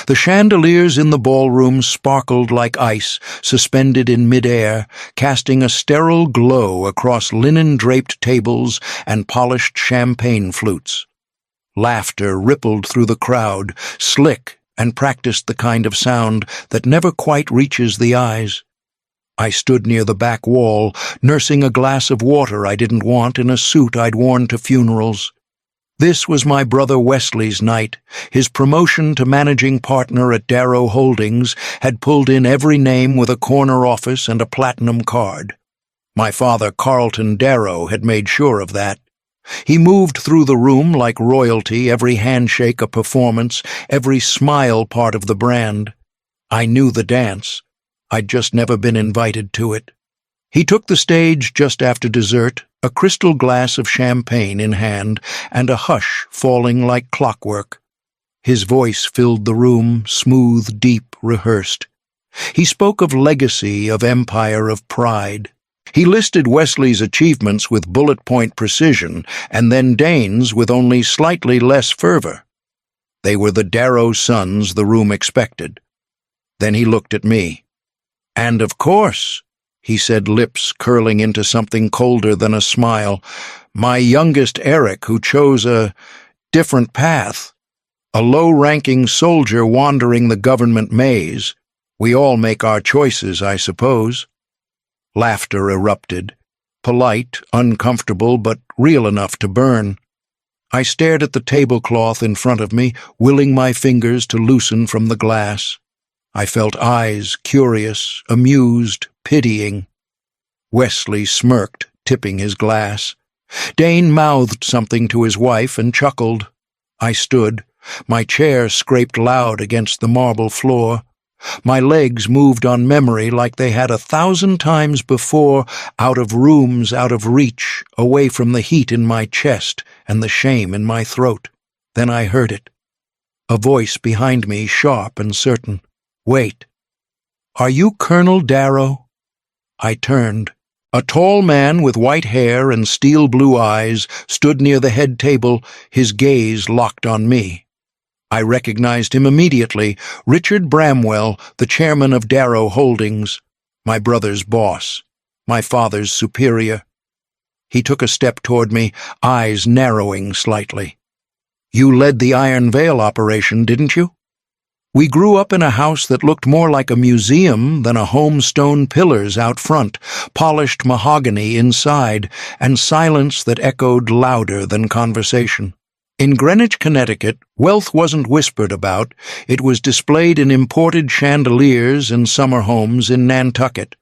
The chandeliers in the ballroom sparkled like ice, suspended in midair, casting a sterile glow across linen-draped tables and polished champagne flutes. Laughter rippled through the crowd, slick and practiced the kind of sound that never quite reaches the eyes. I stood near the back wall, nursing a glass of water I didn't want in a suit I'd worn to funerals. This was my brother Wesley's night. His promotion to managing partner at Darrow Holdings had pulled in every name with a corner office and a platinum card. My father, Carlton Darrow, had made sure of that. He moved through the room like royalty, every handshake a performance, every smile part of the brand. I knew the dance. I'd just never been invited to it. He took the stage just after dessert, a crystal glass of champagne in hand, and a hush falling like clockwork. His voice filled the room, smooth, deep, rehearsed. He spoke of legacy, of empire, of pride. He listed Wesley's achievements with bullet-point precision, and then Dane's with only slightly less fervor. They were the Darrow sons the room expected. Then he looked at me. "And of course," he said, lips curling into something colder than a smile, "my youngest Eric, who chose a different path. A low-ranking soldier wandering the government maze. We all make our choices, I suppose." Laughter erupted, polite, uncomfortable, but real enough to burn. I stared at the tablecloth in front of me, willing my fingers to loosen from the glass. I felt eyes, curious, amused, pitying. Wesley smirked, tipping his glass. Dane mouthed something to his wife and chuckled. I stood. My chair scraped loud against the marble floor. My legs moved on memory like they had 1,000 times before, out of rooms, out of reach, away from the heat in my chest and the shame in my throat. Then I heard it. A voice behind me, sharp and certain. "Wait. Are you Colonel Darrow?" I turned. A tall man with white hair and steel-blue eyes stood near the head table, his gaze locked on me. I recognized him immediately, Richard Bramwell, the chairman of Darrow Holdings, my brother's boss, my father's superior. He took a step toward me, eyes narrowing slightly. "You led the Iron Veil operation, didn't you?" We grew up in a house that looked more like a museum than a home stone pillars out front, polished mahogany inside, and silence that echoed louder than conversation. In Greenwich, Connecticut, wealth wasn't whispered about, it was displayed in imported chandeliers and summer homes in Nantucket.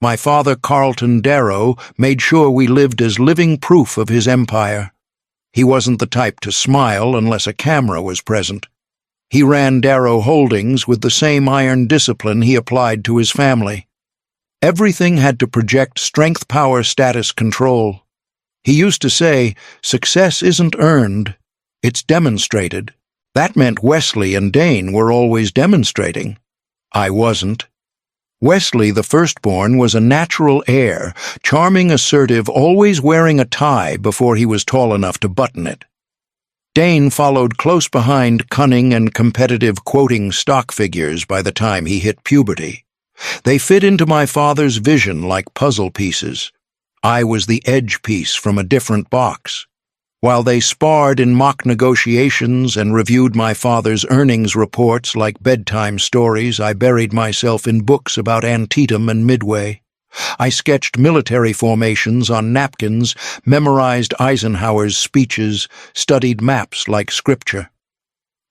My father, Carlton Darrow, made sure we lived as living proof of his empire. He wasn't the type to smile unless a camera was present. He ran Darrow Holdings with the same iron discipline he applied to his family. Everything had to project strength, power, status, control. He used to say, "Success isn't earned, it's demonstrated." That meant Wesley and Dane were always demonstrating. I wasn't. Wesley, the firstborn, was a natural heir, charming, assertive, always wearing a tie before he was tall enough to button it. Dane followed close behind, cunning and competitive, quoting stock figures by the time he hit puberty. They fit into my father's vision like puzzle pieces. I was the edge piece from a different box. While they sparred in mock negotiations and reviewed my father's earnings reports like bedtime stories, I buried myself in books about Antietam and Midway. I sketched military formations on napkins, memorized Eisenhower's speeches, studied maps like scripture.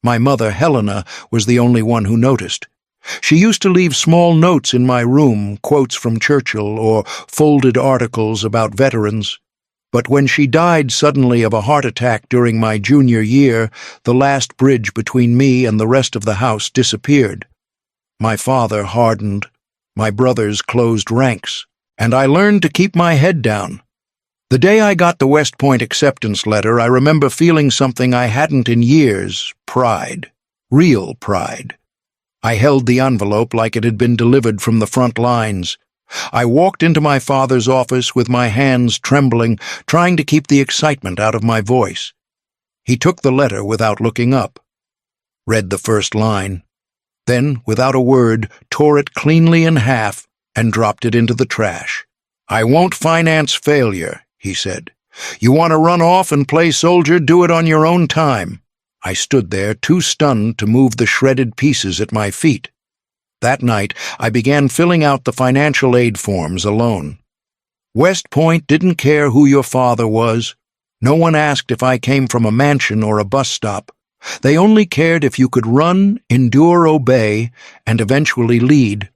My mother, Helena, was the only one who noticed. She used to leave small notes in my room, quotes from Churchill or folded articles about veterans. But when she died suddenly of a heart attack during my junior year, the last bridge between me and the rest of the house disappeared. My father hardened. My brothers closed ranks, and I learned to keep my head down. The day I got the West Point acceptance letter, I remember feeling something I hadn't in years: pride. Real pride. I held the envelope like it had been delivered from the front lines. I walked into my father's office with my hands trembling, trying to keep the excitement out of my voice. He took the letter without looking up. read the first line, then, without a word, tore it cleanly in half and dropped it into the trash. "I won't finance failure," he said. "You want to run off and play soldier, do it on your own time." I stood there, too stunned to move the shredded pieces at my feet. That night, I began filling out the financial aid forms alone. West Point didn't care who your father was. No one asked if I came from a mansion or a bus stop. They only cared if you could run, endure, obey, and eventually lead.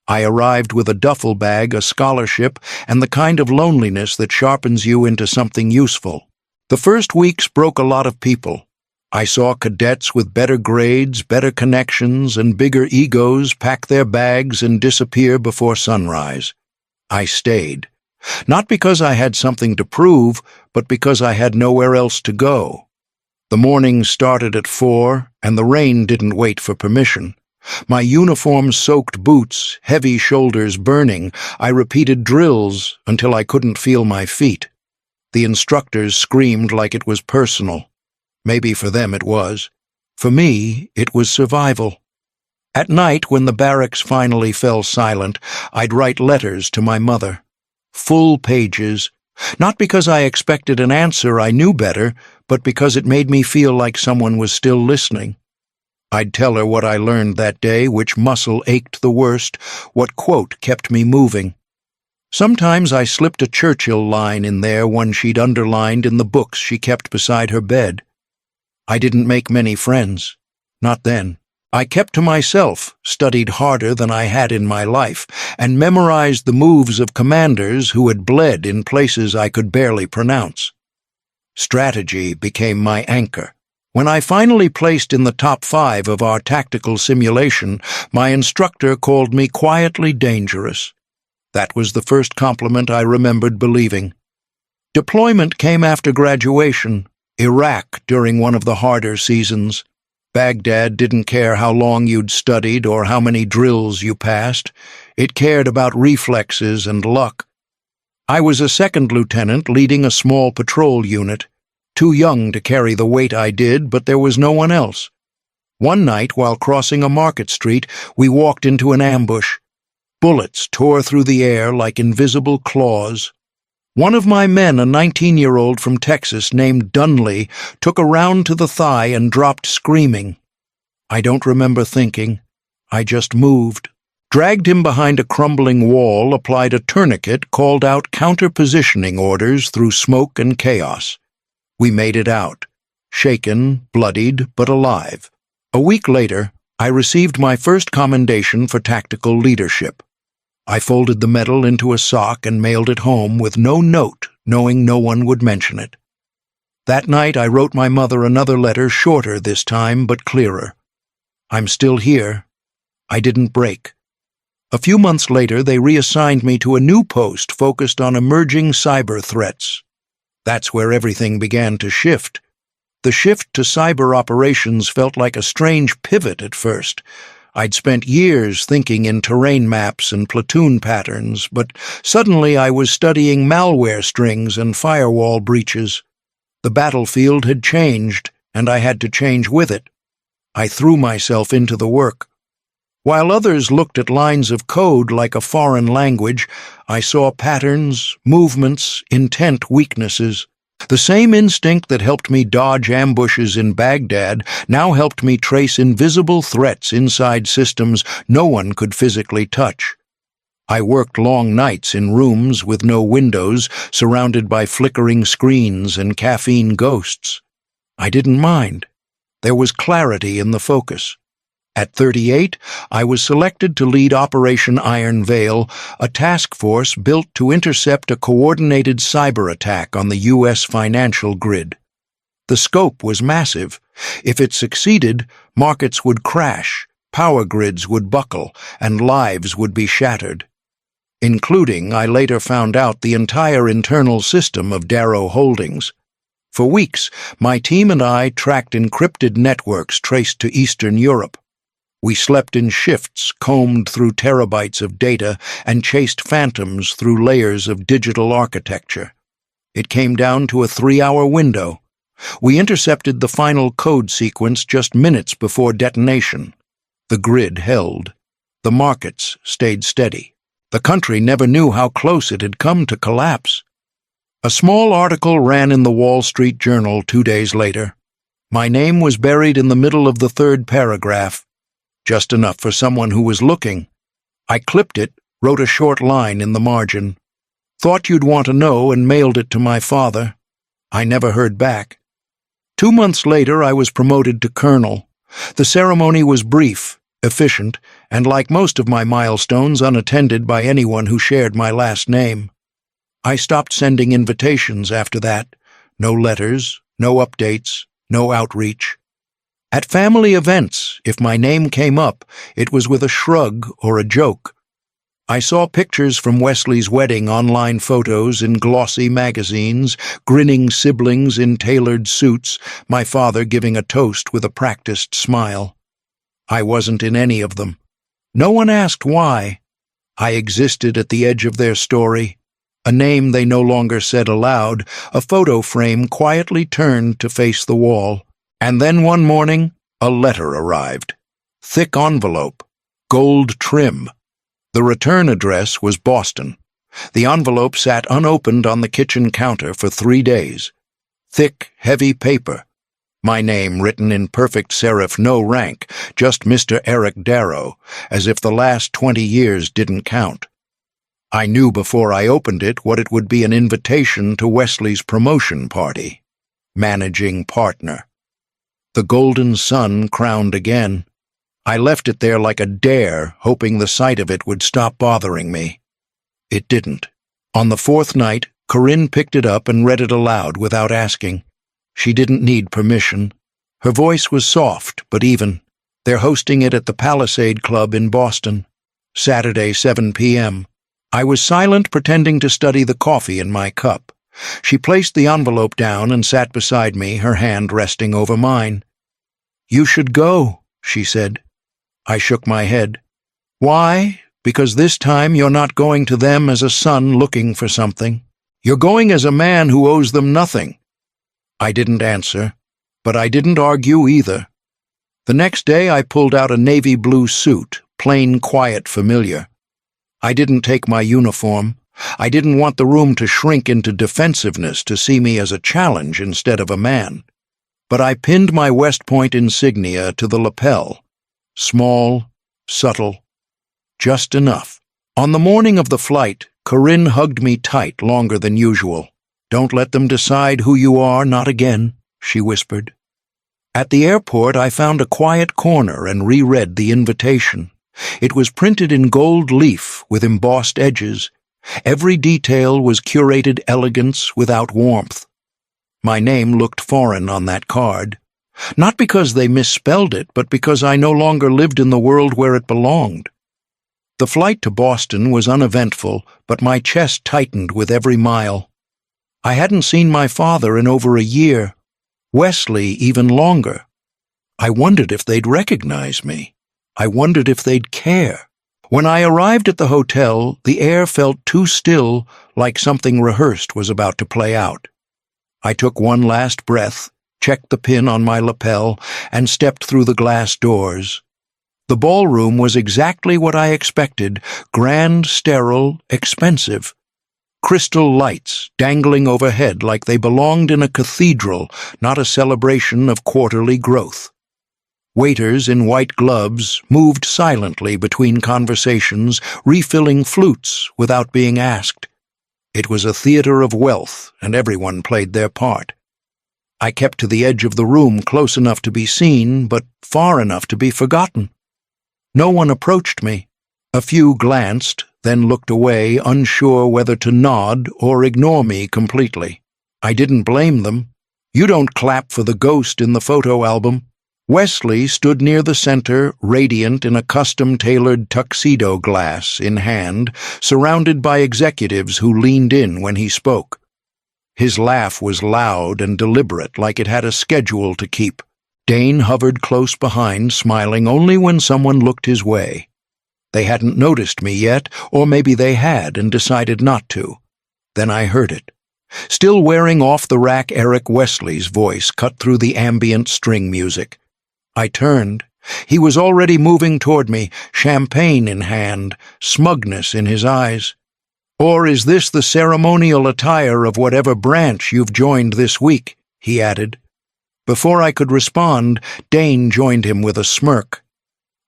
I arrived with a duffel bag, a scholarship, and the kind of loneliness that sharpens you into something useful. The first weeks broke a lot of people. I saw cadets with better grades, better connections, and bigger egos pack their bags and disappear before sunrise. I stayed. Not because I had something to prove, but because I had nowhere else to go. The mornings started at 4, and the rain didn't wait for permission. My uniform-soaked boots, heavy shoulders burning, I repeated drills until I couldn't feel my feet. The instructors screamed like it was personal. Maybe for them it was. For me, it was survival. At night, when the barracks finally fell silent, I'd write letters to my mother. Full pages. Not because I expected an answer I knew better, but because it made me feel like someone was still listening. I'd tell her what I learned that day, which muscle ached the worst, what quote kept me moving. Sometimes I slipped a Churchill line in there, one she'd underlined in the books she kept beside her bed. I didn't make many friends. Not then. I kept to myself, studied harder than I had in my life, and memorized the moves of commanders who had bled in places I could barely pronounce. Strategy became my anchor. When I finally placed in the top 5 of our tactical simulation, my instructor called me quietly dangerous. That was the first compliment I remembered believing. Deployment came after graduation. Iraq during one of the harder seasons. Baghdad didn't care how long you'd studied or how many drills you passed. It cared about reflexes and luck. I was a second lieutenant leading a small patrol unit. Too young to carry the weight I did, but there was no one else. One night, while crossing a market street, we walked into an ambush. Bullets tore through the air like invisible claws. One of my men, a 19-year-old from Texas named Dunley, took a round to the thigh and dropped screaming. I don't remember thinking. I just moved. Dragged him behind a crumbling wall, applied a tourniquet, called out counter-positioning orders through smoke and chaos. We made it out. Shaken, bloodied, but alive. A week later, I received my first commendation for tactical leadership. I folded the medal into a sock and mailed it home with no note, knowing no one would mention it. That night I wrote my mother another letter, shorter this time, but clearer. I'm still here. I didn't break. A few months later, they reassigned me to a new post focused on emerging cyber threats. That's where everything began to shift. The shift to cyber operations felt like a strange pivot at first. I'd spent years thinking in terrain maps and platoon patterns, but suddenly I was studying malware strings and firewall breaches. The battlefield had changed, and I had to change with it. I threw myself into the work. While others looked at lines of code like a foreign language, I saw patterns, movements, intent weaknesses. The same instinct that helped me dodge ambushes in Baghdad now helped me trace invisible threats inside systems no one could physically touch. I worked long nights in rooms with no windows, surrounded by flickering screens and caffeine ghosts. I didn't mind. There was clarity in the focus. At 38, I was selected to lead Operation Iron Veil, a task force built to intercept a coordinated cyber attack on the U.S. financial grid. The scope was massive. If it succeeded, markets would crash, power grids would buckle, and lives would be shattered. Including, I later found out, the entire internal system of Darrow Holdings. For weeks, my team and I tracked encrypted networks traced to Eastern Europe. We slept in shifts, combed through terabytes of data, and chased phantoms through layers of digital architecture. It came down to a 3-hour window. We intercepted the final code sequence just minutes before detonation. The grid held. The markets stayed steady. The country never knew how close it had come to collapse. A small article ran in the Wall Street Journal 2 days later. My name was buried in the middle of the third paragraph, just enough for someone who was looking. I clipped it, wrote a short line in the margin. Thought you'd want to know, and mailed it to my father. I never heard back. 2 months later, I was promoted to colonel. The ceremony was brief, efficient, and like most of my milestones, unattended by anyone who shared my last name. I stopped sending invitations after that. No letters, no updates, no outreach. At family events, if my name came up, it was with a shrug or a joke. I saw pictures from Wesley's wedding, online photos in glossy magazines, grinning siblings in tailored suits, my father giving a toast with a practiced smile. I wasn't in any of them. No one asked why. I existed at the edge of their story. A name they no longer said aloud, a photo frame quietly turned to face the wall. And then one morning, a letter arrived. Thick envelope, gold trim. The return address was Boston. The envelope sat unopened on the kitchen counter for 3 days. Thick, heavy paper. My name written in perfect serif, no rank, just Mr. Eric Darrow, as if the last 20 years didn't count. I knew before I opened it what it would be: an invitation to Wesley's promotion party. Managing partner. The golden sun crowned again. I left it there like a dare, hoping the sight of it would stop bothering me. It didn't. On the 4th night, Corinne picked it up and read it aloud without asking. She didn't need permission. Her voice was soft but even. They're hosting it at the Palisade Club in Boston. Saturday, 7 p.m. I was silent, pretending to study the coffee in my cup. She placed the envelope down and sat beside me, her hand resting over mine. "You should go," she said. I shook my head. "Why? Because this time you're not going to them as a son looking for something. You're going as a man who owes them nothing." I didn't answer, but I didn't argue either. The next day I pulled out a navy blue suit, plain, quiet, familiar. I didn't take my uniform. I didn't want the room to shrink into defensiveness, to see me as a challenge instead of a man. But I pinned my West Point insignia to the lapel. Small, subtle, just enough. On the morning of the flight, Corinne hugged me tight, longer than usual. "Don't let them decide who you are, not again," she whispered. At the airport, I found a quiet corner and reread the invitation. It was printed in gold leaf with embossed edges. Every detail was curated elegance without warmth. My name looked foreign on that card. Not because they misspelled it, but because I no longer lived in the world where it belonged. The flight to Boston was uneventful, but my chest tightened with every mile. I hadn't seen my father in over a year, Wesley even longer. I wondered if they'd recognize me. I wondered if they'd care. When I arrived at the hotel, the air felt too still, like something rehearsed was about to play out. I took one last breath, checked the pin on my lapel, and stepped through the glass doors. The ballroom was exactly what I expected: grand, sterile, expensive. Crystal lights dangling overhead like they belonged in a cathedral, not a celebration of quarterly growth. Waiters in white gloves moved silently between conversations, refilling flutes without being asked. It was a theater of wealth, and everyone played their part. I kept to the edge of the room, close enough to be seen, but far enough to be forgotten. No one approached me. A few glanced, then looked away, unsure whether to nod or ignore me completely. I didn't blame them. You don't clap for the ghost in the photo album. Wesley stood near the center, radiant in a custom-tailored tuxedo, glass in hand, surrounded by executives who leaned in when he spoke. His laugh was loud and deliberate, like it had a schedule to keep. Dane hovered close behind, smiling only when someone looked his way. They hadn't noticed me yet, or maybe they had and decided not to. Then I heard it. Still wearing off-the-rack Eric Wesley's voice cut through the ambient string music. I turned. He was already moving toward me, champagne in hand, smugness in his eyes. "Or is this the ceremonial attire of whatever branch you've joined this week?" he added. Before I could respond, Dane joined him with a smirk.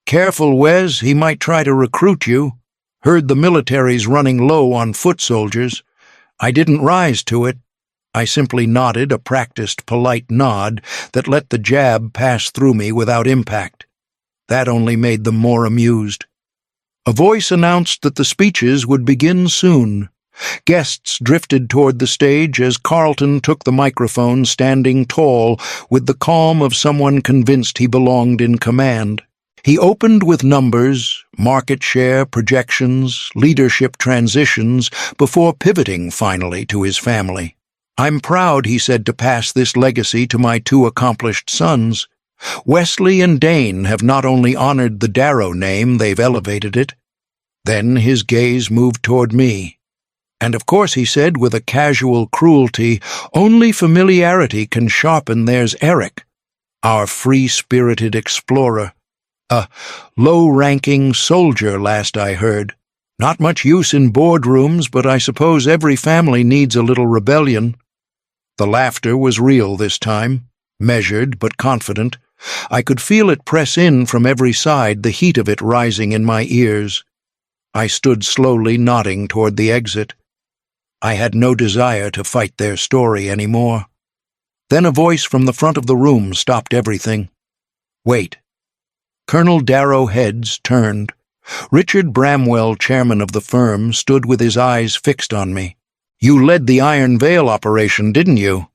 "Careful, Wes, he might try to recruit you. Heard the military's running low on foot soldiers." I didn't rise to it. I simply nodded a practiced, polite nod that let the jab pass through me without impact. That only made them more amused. A voice announced that the speeches would begin soon. Guests drifted toward the stage as Carlton took the microphone, standing tall with the calm of someone convinced he belonged in command. He opened with numbers, market share projections, leadership transitions, before pivoting finally to his family. "I'm proud," he said, "to pass this legacy to my two accomplished sons. Wesley and Dane have not only honored the Darrow name, they've elevated it." Then his gaze moved toward me. "And of course," he said with a casual cruelty, "only familiarity can sharpen there's Eric, our free-spirited explorer. A low-ranking soldier, last I heard. Not much use in boardrooms, but I suppose every family needs a little rebellion." The laughter was real this time, measured but confident. I could feel it press in from every side, the heat of it rising in my ears. I stood slowly nodding toward the exit. I had no desire to fight their story anymore. Then a voice from the front of the room stopped everything. "Wait." Colonel Darrow heads turned. Richard Bramwell, chairman of the firm, stood with his eyes fixed on me. "You led the Iron Veil operation, didn't you?"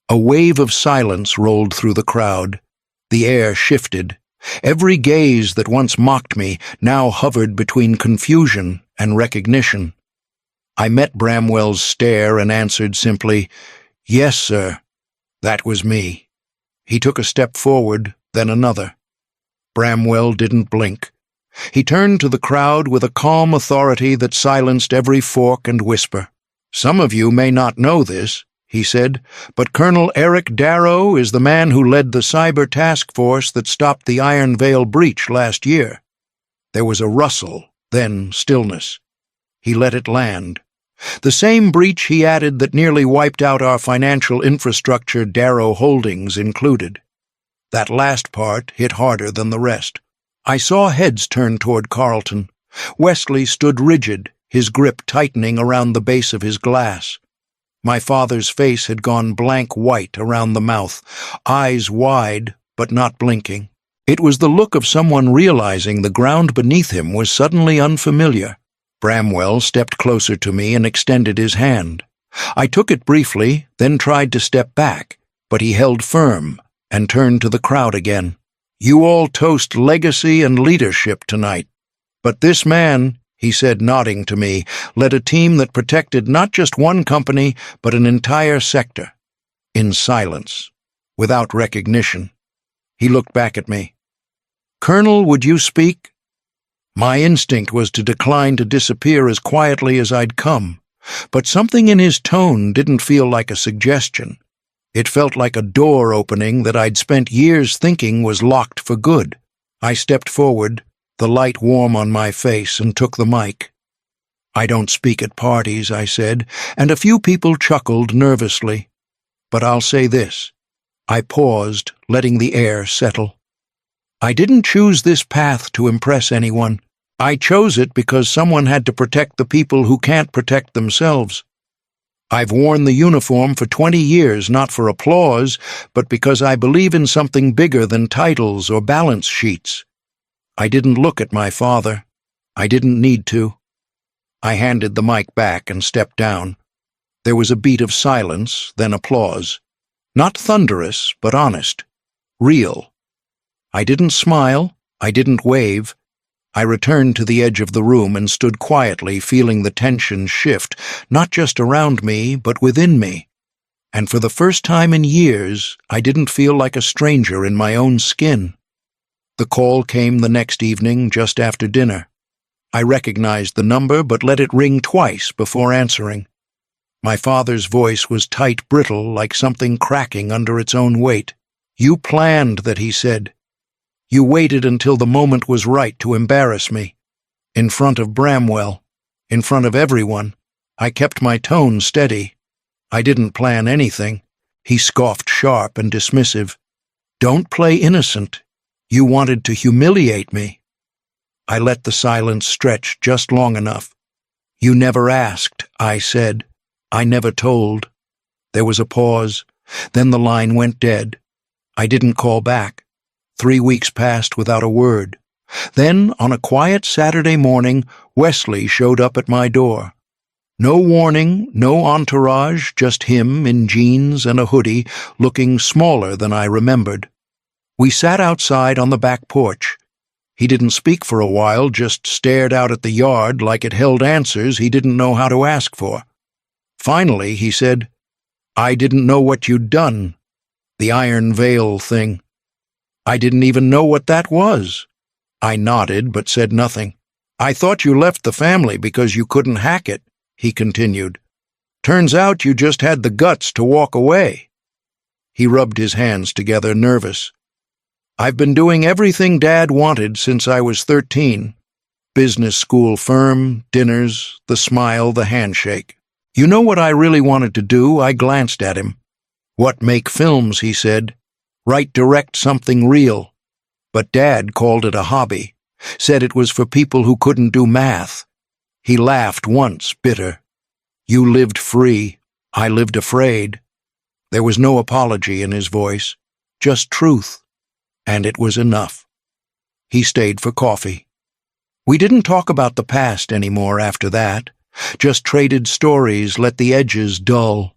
A wave of silence rolled through the crowd. The air shifted. Every gaze that once mocked me now hovered between confusion and recognition. I met Bramwell's stare and answered simply, "Yes, sir, that was me." He took a step forward, then another. Bramwell didn't blink. He turned to the crowd with a calm authority that silenced every fork and whisper. "Some of you may not know this," he said, "but Colonel Eric Darrow is the man who led the cyber task force that stopped the Iron Veil breach last year." There was a rustle, then stillness. He let it land. "The same breach," he added, "that nearly wiped out our financial infrastructure, Darrow Holdings included." That last part hit harder than the rest. I saw heads turn toward Carlton. Wesley stood rigid, his grip tightening around the base of his glass. My father's face had gone blank white around the mouth, eyes wide but not blinking. It was the look of someone realizing the ground beneath him was suddenly unfamiliar. Bramwell stepped closer to me and extended his hand. I took it briefly, then tried to step back, but he held firm and turned to the crowd again. "You all toast legacy and leadership tonight. But this man," he said, nodding to me, "led a team that protected not just one company, but an entire sector." In silence, without recognition. He looked back at me. "Colonel, would you speak?" My instinct was to decline to disappear as quietly as I'd come, but something in his tone didn't feel like a suggestion. It felt like a door opening that I'd spent years thinking was locked for good. I stepped forward, the light warm on my face, and took the mic. "I don't speak at parties," I said, and a few people chuckled nervously. "But I'll say this." I paused, letting the air settle. "I didn't choose this path to impress anyone. I chose it because someone had to protect the people who can't protect themselves. I've worn the uniform for 20 years, not for applause, but because I believe in something bigger than titles or balance sheets." I didn't look at my father. I didn't need to. I handed the mic back and stepped down. There was a beat of silence, then applause. Not thunderous, but honest. Real. I didn't smile. I didn't wave. I returned to the edge of the room and stood quietly, feeling the tension shift, not just around me, but within me. And for the first time in years, I didn't feel like a stranger in my own skin. The call came the next evening, just after dinner. I recognized the number, but let it ring twice before answering. My father's voice was tight, brittle, like something cracking under its own weight. "You planned that," he said. "You waited until the moment was right to embarrass me. In front of Bramwell. In front of everyone. I kept my tone steady. I didn't plan anything." He scoffed, sharp and dismissive. "Don't play innocent. You wanted to humiliate me." I let the silence stretch just long enough. "You never asked," I said. "I never told." There was a pause. Then the line went dead. I didn't call back. 3 weeks passed without a word. Then, on a quiet Saturday morning, Wesley showed up at my door. No warning, no entourage, just him in jeans and a hoodie, looking smaller than I remembered. We sat outside on the back porch. He didn't speak for a while, just stared out at the yard like it held answers he didn't know how to ask for. Finally, he said, "I didn't know what you'd done. The iron veil thing. I didn't even know what that was." I nodded but said nothing. "I thought you left the family because you couldn't hack it," he continued. "Turns out you just had the guts to walk away." He rubbed his hands together, nervous. "I've been doing everything Dad wanted since I was 13. Business school firm, dinners, the smile, the handshake. You know what I really wanted to do?" I glanced at him. "What, make films," he said. "Write, direct something real." But Dad called it a hobby, said it was for people who couldn't do math. He laughed once, bitter. "You lived free. I lived afraid." There was no apology in his voice, just truth. And it was enough. He stayed for coffee. We didn't talk about the past anymore after that, just traded stories, let the edges dull.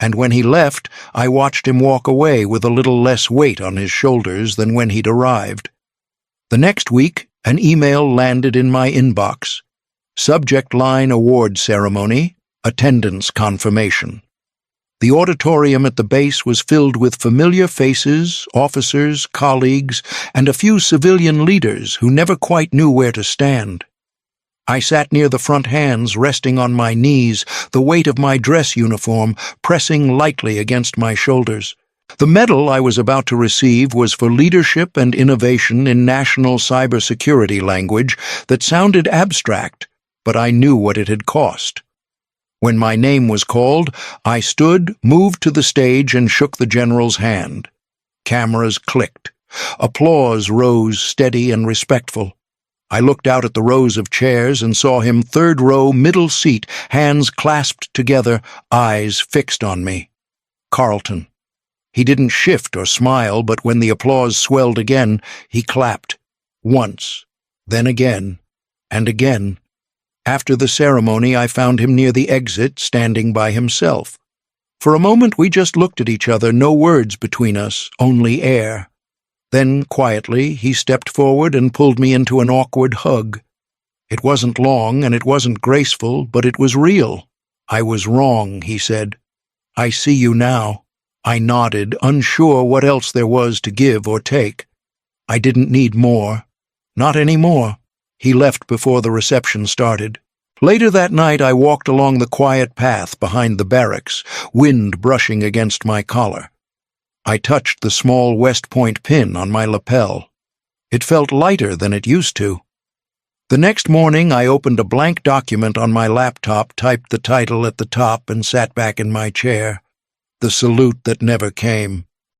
And when he left, I watched him walk away with a little less weight on his shoulders than when he'd arrived. The next week, an email landed in my inbox. Subject line: award ceremony, attendance confirmation. The auditorium at the base was filled with familiar faces, officers, colleagues, and a few civilian leaders who never quite knew where to stand. I sat near the front, hands resting on my knees, the weight of my dress uniform pressing lightly against my shoulders. The medal I was about to receive was for leadership and innovation in national cybersecurity language that sounded abstract, but I knew what it had cost. When my name was called, I stood, moved to the stage, and shook the general's hand. Cameras clicked. Applause rose, steady and respectful. I looked out at the rows of chairs and saw him, third row, middle seat, hands clasped together, eyes fixed on me. Carlton. He didn't shift or smile, but when the applause swelled again, he clapped. Once, then again, and again. After the ceremony, I found him near the exit, standing by himself. For a moment we just looked at each other, no words between us, only air. Then, quietly, he stepped forward and pulled me into an awkward hug. It wasn't long and it wasn't graceful, but it was real. "I was wrong," he said. "I see you now." I nodded, unsure what else there was to give or take. I didn't need more. Not anymore. He left before the reception started. Later that night I walked along the quiet path behind the barracks, wind brushing against my collar. I touched the small West Point pin on my lapel. It felt lighter than it used to. The next morning I opened a blank document on my laptop, typed the title at the top, and sat back in my chair. The salute that never came.